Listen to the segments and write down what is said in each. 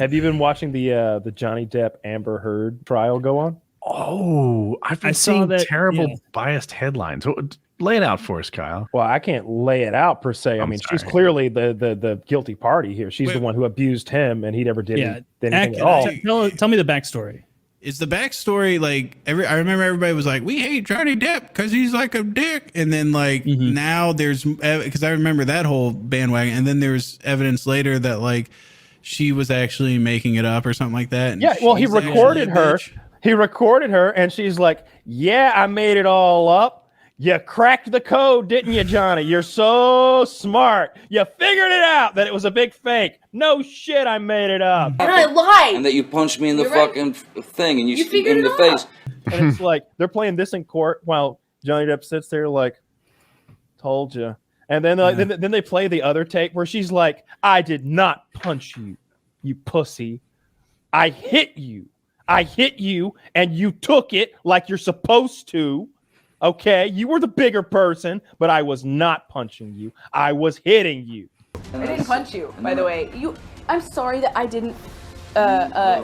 Have you been watching the Johnny Depp Amber Heard trial go on? Oh, I've been seeing terrible biased headlines. Lay it out for us, Kyle. Well, I can't lay it out per se. I mean, she's clearly the guilty party here. She's the one who abused him, and he never did anything at all. Tell me the backstory. Is the backstory like I remember everybody was like, we hate Johnny Depp because he's like a dick, and then like now there's because I remember that whole bandwagon, and then there's evidence later that like she was actually making it up or something like that. And yeah, well, he recorded her. He recorded her, and she's like, "Yeah, I made it all up. You cracked the code, didn't you, Johnny? You're so smart. You figured it out that it was a big fake. No shit, I made it up. And I lied. And that you punched me in the fucking thing, and you figured in it the face. And it's like they're playing this in court while Johnny Depp sits there like, "Told you." And then then they play the other tape where she's like, "I did not punch you, you pussy. I hit you. I hit you, and you took it like you're supposed to. Okay, you were the bigger person, but I was not punching you. I was hitting you." I didn't punch you, by the way. I'm sorry that I didn't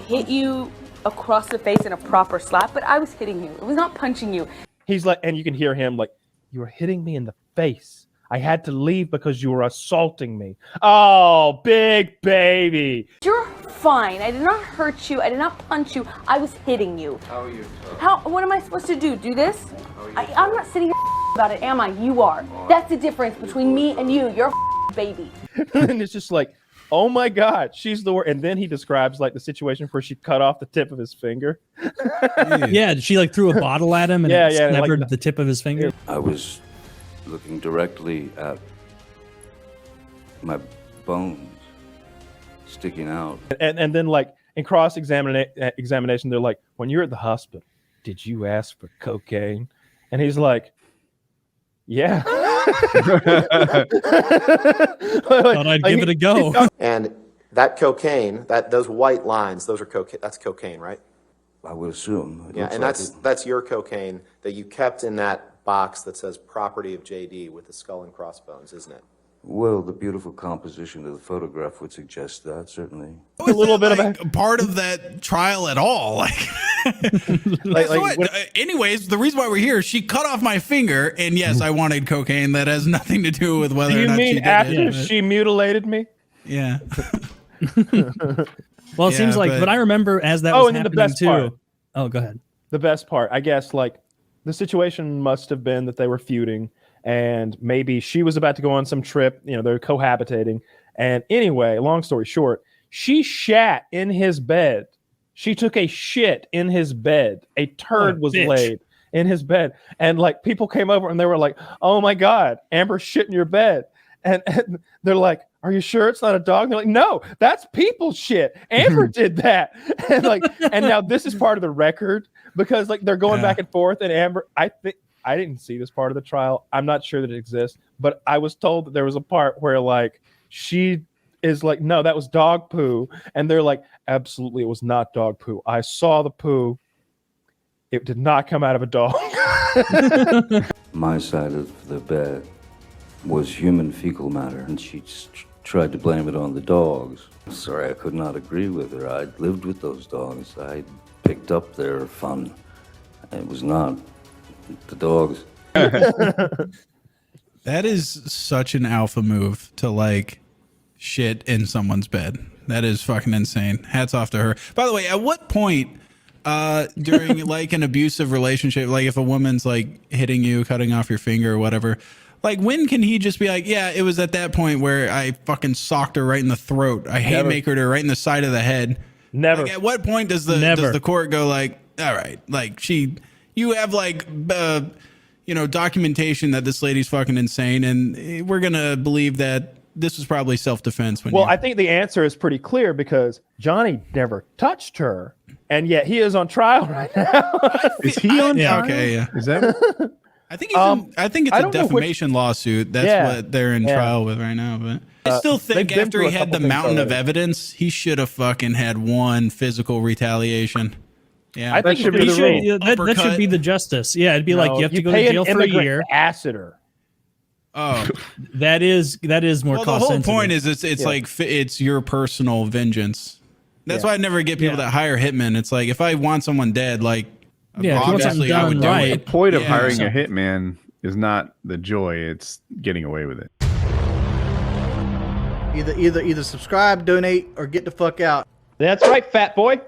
hit you across the face in a proper slap, but I was hitting you. It was not punching you. He's like, and you can hear him like, "You were hitting me in the face. I had to leave because you were assaulting me." Oh, big baby. You're fine. I did not hurt you. I did not punch you. I was hitting you. How are you? What am I supposed to do? Do this? I'm not sitting here about it, am I? You are. That's the difference between me and you. You're a baby. And it's just like, oh my God, she's the worst. And then he describes like the situation where she cut off the tip of his finger. Yeah, she like threw a bottle at him and it severed like the tip of his finger. I was looking directly at my bones sticking out. And then like in examination, they're like, "When you're at the hospital, did you ask for cocaine?" And he's like, "Yeah." Thought I'd give it a go. And that cocaine, those white lines, those are cocaine. That's cocaine, right? I would assume. Yeah, and that's your cocaine that you kept in that box that says "property of JD" with the skull and crossbones, isn't it? Well, the beautiful composition of the photograph would suggest that, certainly. A little bit of a part of that trial at all. Anyways, the reason why we're here, she cut off my finger, and yes, I wanted cocaine. That has nothing to do with whether or not she did after she mutilated me? Yeah. Well, it seems like, but I remember as that was happening too. Part. Oh, go ahead. The best part, I guess, like the situation must have been that they were feuding. And maybe she was about to go on some trip, they're cohabitating. And anyway, long story short, she shat in his bed. She took a shit in his bed. A turd was laid in his bed. And like people came over and they were like, "Oh my God, Amber shit in your bed." And they're like, "Are you sure it's not a dog?" And they're like, "No, that's people shit. Amber did that." And now this is part of the record because like they're going back and forth. And Amber, I didn't see this part of the trial. I'm not sure that it exists, but I was told that there was a part where like she is like, "No, that was dog poo." And they're like, "Absolutely, it was not dog poo. I saw the poo. It did not come out of a dog." My side of the bed was human fecal matter, and she tried to blame it on the dogs. Sorry, I could not agree with her. I'd lived with those dogs. I picked up their fun. It was not the dogs. That is such an alpha move to like shit in someone's bed. That is fucking insane. Hats off to her. By the way, at what point during like an abusive relationship, like if a woman's like hitting you, cutting off your finger or whatever, like when can he just be like, "Yeah, it was at that point where I fucking socked her right in the throat. I haymakered her right in the side of the head." Never. Like, at what point does the court go like, "All right, like you have like, documentation that this lady's fucking insane, and we're gonna believe that this was probably self-defense." I think the answer is pretty clear because Johnny never touched her, and yet he is on trial right now. Is he on trial? Okay, yeah. Is that? I think it's a defamation lawsuit. That's what they're in trial with right now. But I still think after he had the mountain of evidence, he should have fucking had one physical retaliation. Yeah, I think that should be the justice. Yeah, it'd be like you have to go to jail for a year. Acid her. Oh, that is more cost sensitive. The whole point is it's like it's your personal vengeance. That's why I never get people that hire hitmen. It's like if I want someone dead, like obviously I would do it. The point of hiring a hitman is not the joy; it's getting away with it. Either subscribe, donate, or get the fuck out. That's right, fat boy.